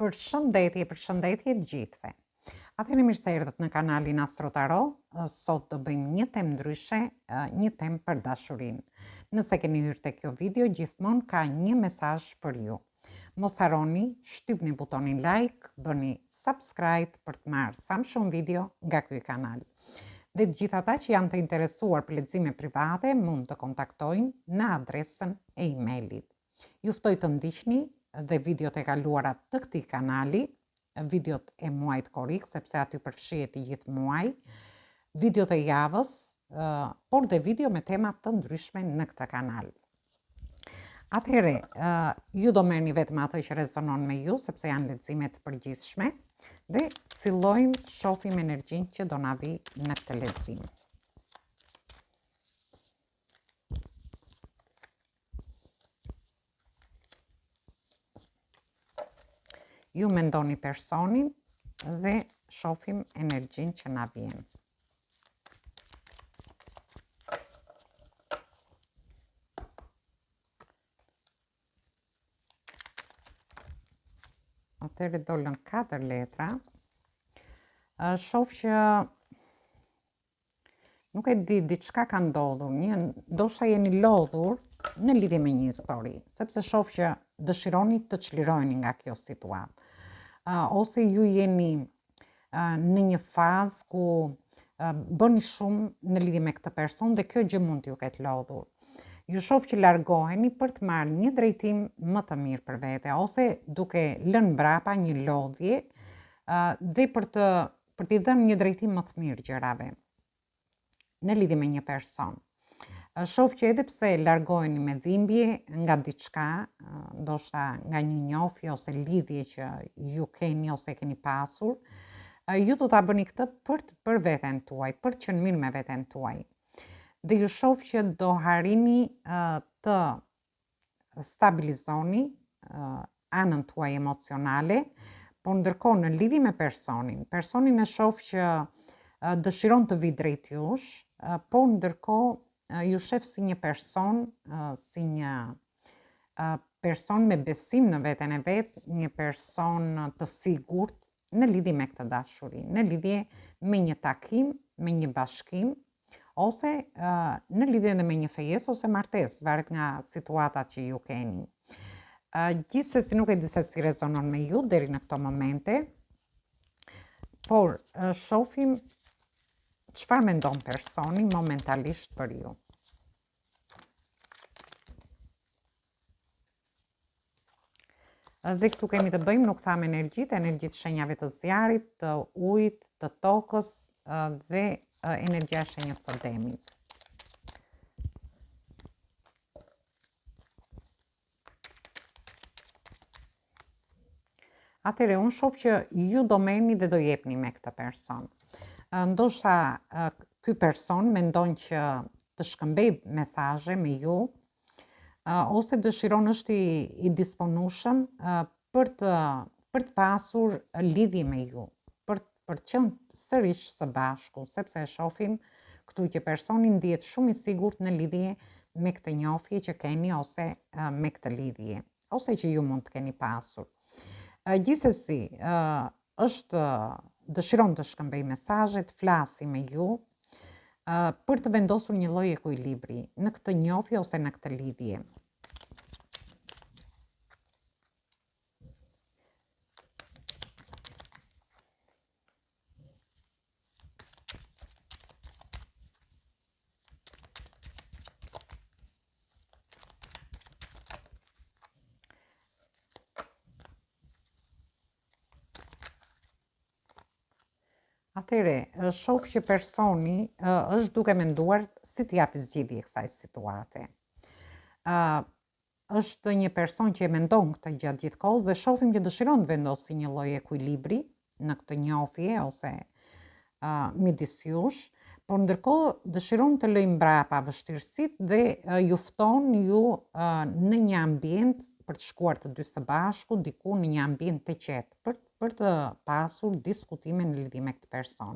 Përshëndetje të gjithëve. Atëherë mirë se erdhët në kanalin Astro Tarot. Sot do bëjmë një temë ndryshe, një temë për dashurinë. Nëse keni hyrë te kjo video, gjithmonë ka një mesazh për ju. Mos harroni, shtypni butonin like, bëni subscribe për të marrë sa më shumë video nga ky kanal. Dhe të gjithë ata që janë të interesuar për lexime private mund të kontaktojnë në adresën e emailit. Ju ftoj të ndiqni dhe videot e kaluara të këtij kanali, videot e muajit korrik, sepse aty përfshihet i gjithë muaji, videot e javës, por dhe video me tema të ndryshme në këtë kanal. Atëherë, ju do merrni vetëm atë që rezonon me ju, sepse janë lexime të përgjithshme, dhe fillojmë të shohim energjinë që do na vi në këtë lexim. Ju mendoni personin dhe shohim energjinë që na vjen. Atëherë dolën 4 letra. Shoh që nuk e di, diçka ka ndodhur, ndoshta jeni lodhur në lidhje me një histori, sepse shoh që dëshironi të çliroheni nga kjo situatë. Ose ju jeni në një fazë ku bëni shumë në lidhje me këtë person dhe kjo gjë mund t'ju ketë lodhur. Ju shoh që largoheni për të marrë një drejtim më të mirë për vete, ose duke lënë mbrapa një lodhje dhe për t'i dhënë një drejtim më të mirë gjërave në lidhje me një person. Shoh që edhe pse largoheni me dhimbje nga diçka, ndoshta nga një njohje ose lidhje që ju keni ose keni pasur, ju do ta bëni këtë për veten tuaj, për të qenë mirë me veten tuaj. Dhe ju shoh që do harrini të stabilizoni anën tuaj emocionale, por ndërkohë në lidhje me personin e shoh që dëshiron të vi drejt jush, por ndërkohë ju shef si një person, si një person me besim në veten e vet, një person të sigurt në lidhje me këtë dashuri, në lidhje me një takim, me një bashkim, ose në lidhje me një fejesë ose martesë, varet nga situatat që ju keni. Gjithsesi nuk e di se si rezonon me ju deri në këto momente, por shohim çfarë mendon personi momentalisht për ju. Dhe këtu kemi të bëjmë, nuk tham energjitë shenjave të zjarit, të ujit, të tokës dhe energjia shenjës së demit. Atëherë, unë shoh që ju do merrni dhe do jepni me këtë person. Ndoshta ky person mendon që të shkëmbej mesazhe me ju, ose dëshiron, është i disponueshëm për të pasur lidhje me ju, për të qenë sërish së bashku, sepse e shohim këtu që personi ndihet shumë i sigurt në lidhje me këtë njohje që keni, ose me këtë lidhje, ose që ju mund të keni pasur. Gjithsesi, dëshiron të shkëmbej mesazhe, të flasi me ju, për të vendosur një lloj ekuilibri në këtë njohje ose në këtë lidhje. Atëherë, shoh që personi është duke menduar si të japi zgjidhje kësaj situate. Është një person që e mendon këtë gjatë gjithë kohës dhe shohim që dëshiron të vendosë një lloj ekuilibri në këtë njohje ose midis jush, por ndërkohë dëshiron të lëjë mbrapa vështirësitë dhe ju fton ju në një ambient për të shkuar të dy së bashku, diku në një ambient të qetë, për të pasur diskutime në lidhje me këtë person.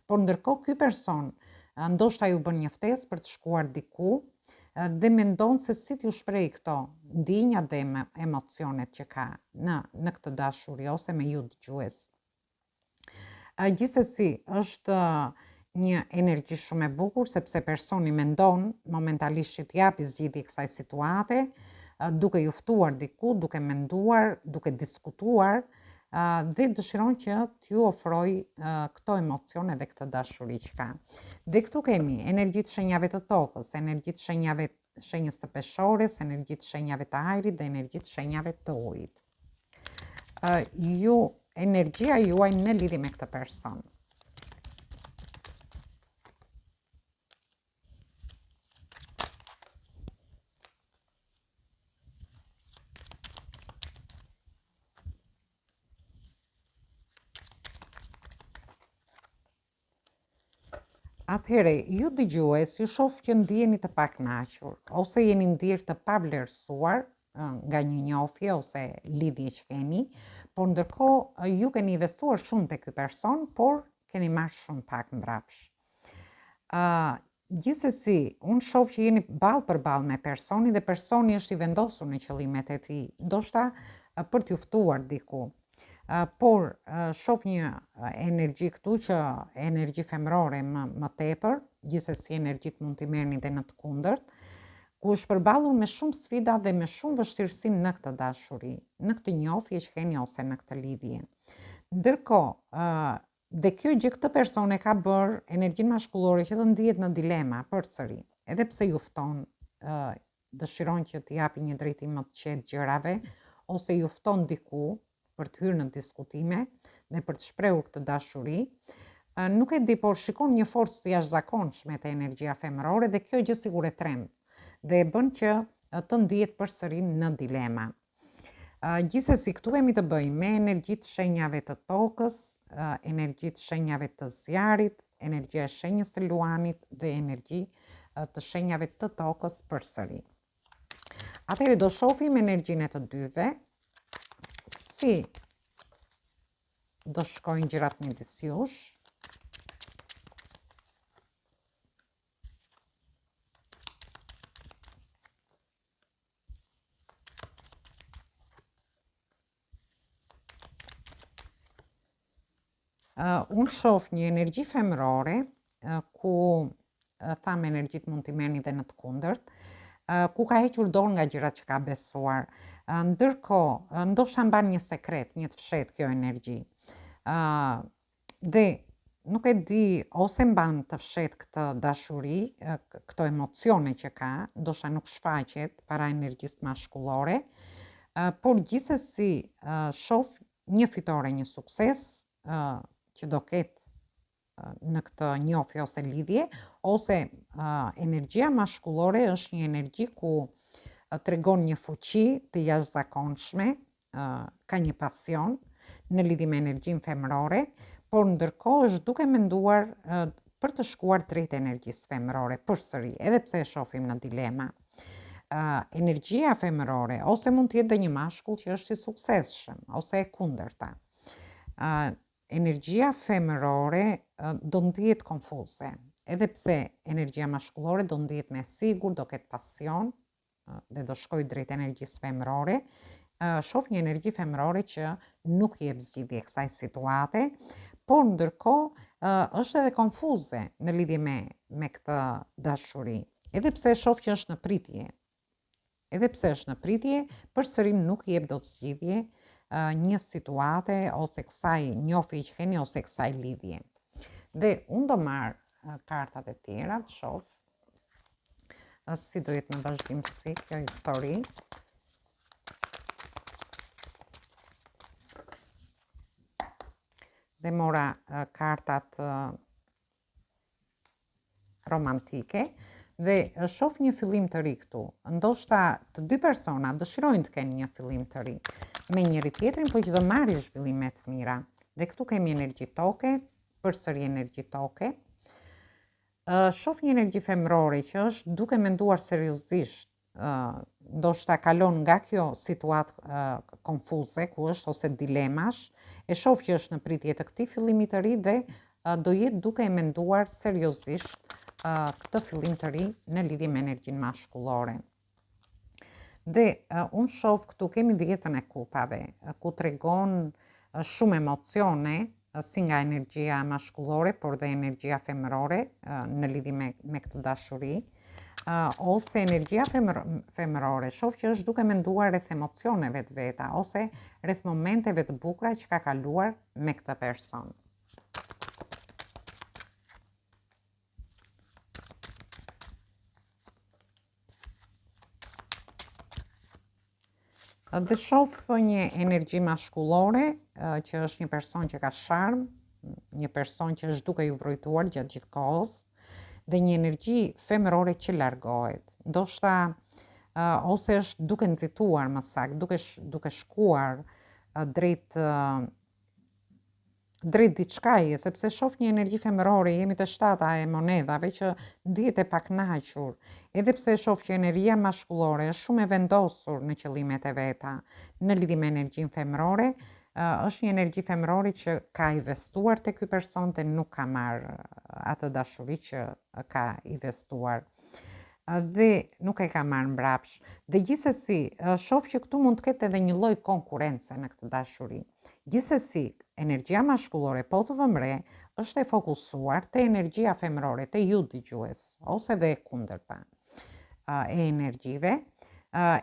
Por ndërkohë ky person ndoshta ju bën një ftesë për të shkuar diku dhe mendon se si t'ju shpreh këto ndjenja dhe emocionet që ka në këtë dashuri ose me ju dëgjues. Gjithsesi, është një energji shumë e bukur sepse personi mendon momentalisht që t'japi zgjidhje kësaj situate, duke ju ftuar diku, duke menduar, duke diskutuar, dhe dëshiron që t'ju ofroj këto emocione dhe këtë dashuri që ka. Dhe këtu kemi energjitë shenjave të tokës, energjitë shenjës të peshores, energjitë shenjave të ajrit dhe energjitë shenjave të ujit. Energjia juaj në lidhje me këtë person. Atëhere, ju dëgjues, ju shoh që ndjeni të pakënaqur, ose jeni ndjerë të pavlerësuar nga një njohje ose lidhje që keni, por ndërkohë ju keni investuar shumë te ky person, por keni marrë shumë pak mbrapsh. Gjithsesi, unë shoh që jeni ballë për ballë me personin dhe personi është i vendosur në qëllimet e tij, ndoshta për t'ju ftuar diku. Por shoh një energji këtu që energji femërore më tepër, gjithsesi energjit mund t'i merrni dhe në të kundërt, ku është përballur me shumë sfida dhe me shumë vështirësi në këtë dashuri, në këtë njohje që keni ose në këtë lidhje. Ndërkohë, dhe kjo gjë këtë person e ka bërë energjinë mashkullore që të ndihet në dilema përsëri, edhe pse ju fton, dëshiron që t'i japi një drejtim më të qetë gjërave, ose ju fton diku për të hyrë në diskutime dhe për të shprehur këtë dashuri. Nuk e di, por shikon një forcë të jashtëzakonshme te energjia femërore dhe kjo gjë sigur e tremb dhe e bën që të ndihet përsëri në dilema. Gjithsesi, këtu kemi të bëjmë me energjitë shenjave të tokës, energjitë shenjave të zjarit, energjia e shenjës së luanit dhe energji të shenjave të tokës përsëri. Atëherë do shohim energjinë e të dyve, si do shkojnë gjërat midis jush. Unë shoh një energji femërore, ku tham energjit mund t'i merrni dhe në të kundërt, ku ka hequr dorë nga gjërat që ka besuar. Ndërkohë, ndoshta mban një sekret, një të fshehtë kjo energji. Dhe nuk e di, ose mban të fshehtë këtë dashuri, këto emocione që ka, ndoshta nuk shfaqet para energjisë mashkullore, por gjithsesi shoh një fitore, një sukses që do ketë në këtë njohje ose lidhje, ose energjia mashkullore është një energji ku tregon një fuqi të jashtëzakonshme, ka një pasion në lidhje me energjinë femërore, por ndërkohë është duke menduar për të shkuar drejt energjisë femërore përsëri, edhe pse e shohim në dilema. Energjia femërore ose mund të jetë dhe një mashkull që është i suksesshëm, ose e kundërta. Energjia femërore do ndihet konfuze, edhe pse energjia mashkullore do ndihet me sigur, do ketë pasion dhe do shkoj drejt energjisë femërore. Shoh një energji femërore që nuk jep zgjidhje kësaj situate, por ndërkohë është edhe konfuze në lidhje me këtë dashuri, edhe pse shoh që është në pritje. Edhe pse është në pritje, përsëri nuk jep dot zgjidhje një situate ose kësaj njohje që keni ose kësaj lidhje. Dhe unë do marr kartat e tjera, të shoh si do jetë në vazhdimsi kjo histori. Dhe mora kartat romantike dhe shoh një fillim të ri këtu. Ndoshta të dy persona dëshirojnë të kenë një fillim të ri me njëri tjetrin, por që do marrë zhvillime të mira. Dhe këtu kemi energji toke, përsëri energji toke. Shoh një energji femërore që është duke menduar seriozisht, ndoshta kalon nga kjo situatë konfuze ku është ose dilemash, e shoh që është në pritje të këtij fillimi të ri dhe do jetë duke e menduar seriozisht këtë fillim të ri në lidhje me energjinë mashkullore. Dhe unë shoh këtu kemi 10-ën e kupave, ku tregon shumë emocione, si nga energjia mashkullore, por dhe energjia femërore në lidhje me këtë dashuri, ose energjia femërore, shoh që është duke menduar rreth emocioneve të veta, ose rreth momenteve të bukura që ka kaluar me këtë person. Dhe shoh një energji mashkullore, që është një person që ka sharm, një person që është duke ju vrojtuar gjatë gjithë kohës, dhe një energji femërore që largohet. Ndoshta ose është duke nxituar më saktë, duke shkuar drejt diçkaje, sepse shoh një energji femërore, jemi te 7-a e monedhave që ndihet e pakënaqur, edhe pse shoh që energjia mashkullore është shumë e vendosur në qëllimet e veta në lidhje me energjinë femërore, është një energji femërore që ka investuar te ky person dhe nuk ka marrë atë dashuri që ka investuar. Dhe nuk e ka marrë mbrapsht. Dhe gjithsesi, shoh që këtu mund të ketë edhe një lloj konkurrence në këtë dashuri. Gjithsesi, energjia mashkullore po të vëmre është e fokusuar te energjia femërore, te ju dëgjues, ose dhe e kundërta e energjive,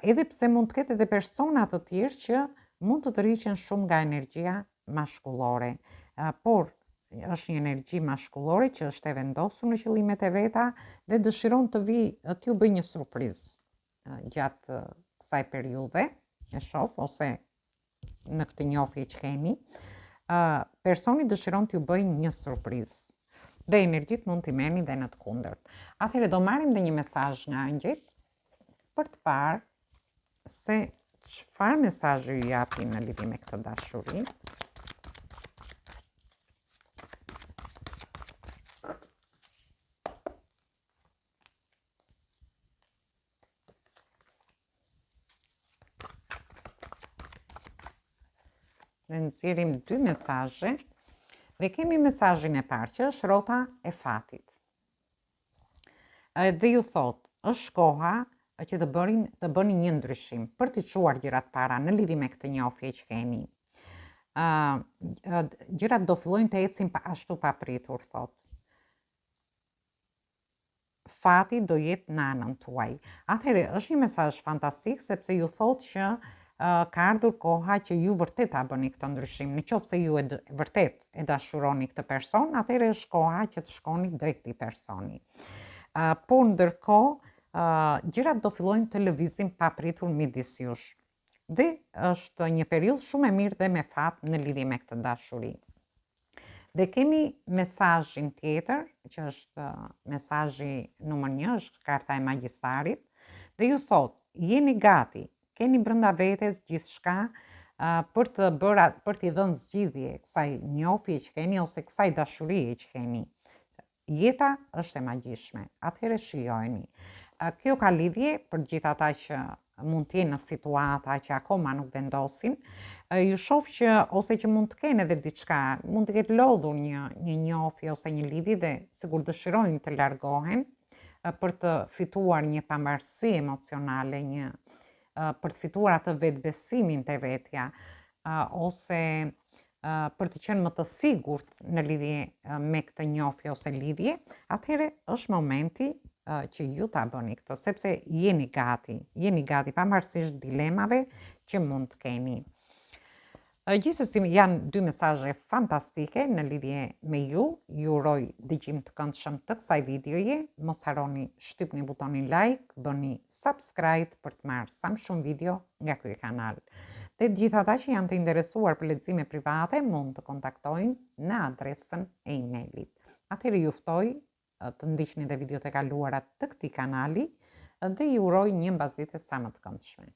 edhe pse mund të ketë edhe persona të tjerë që mund të tërhiqen shumë nga energjia mashkullore, por është një energji mashkullore që është e vendosur në qëllimet e veta dhe dëshiron të t'ju bëj një surprizë gjatë kësaj periudhe, e shoh, ose në këtë njohje që keni, personi dëshiron t'ju bëj një surprizë. Dhe energjit mund t'i merrni dhe në të kundërt. Atëherë do marrim dhe një mesazh nga angjëjt për të parë se çfarë mesazhi ju japin në lidhje me këtë dashuri. Ne nxjerrim 2 mesazhe dhe kemi mesazhin e parë që është rrota e fatit. Dhe ju thot, është koha që të bëni një ndryshim për të çuar gjërat para në lidhje me këtë njohje që keni. Gjërat do fillojnë të ecin ashtu papritur, thot. Fati do jetë në anën tuaj. Atëherë është një mesazh fantastik sepse ju thot që ka ardhur koha që ju vërtet ta bëni këtë ndryshim. Në qoftë se ju vërtet e dashuroni këtë person, atëherë është koha që të shkoni drejt këtij personi. Por ndërkohë, gjërat do fillojnë të lëvizin papritur midis jush. Dhe është një periudhë shumë e mirë dhe me fat në lidhje me këtë dashuri. Dhe kemi mesazhin tjetër, që është mesazhi numër 1, është karta e magjisarit, dhe ju thot, jeni gati, keni brenda vetes gjithçka për t'i dhënë zgjidhje kësaj njohje që keni ose kësaj dashurie që keni. Jeta është e magjishme, atëherë shijojeni. Kjo ka lidhje për gjithë ata që mund të jenë në situata që akoma nuk vendosin, ju shoh që ose që mund të kenë edhe diçka, mund të ketë lodhur një njohje ose një lidhje dhe sigur dëshirojnë të largohen për të fituar një pambarësi emocionale, për të fituar atë vetbesimin te vetja, ose për të qenë më të sigurt në lidhje me këtë njohje ose lidhje, atëherë është momenti që ju ta bëni këtë, sepse jeni gati pavarësisht dilemave që mund të keni. Gjithsesi janë 2 mesazhe fantastike në lidhje me ju. Ju uroj dëgjim të këndshëm të kësaj videoje. Mos harroni shtypni butonin like, bëni subscribe për të marrë sa më shumë video nga ky kanal. Dhe të gjithë ata që janë të interesuar për lexime private mund të kontaktojnë në adresën e emailit. Atëherë ju ftoj të ndiqni dhe videot e kaluara të këtij kanali dhe ju uroj një mbasdite sa më të këndshme.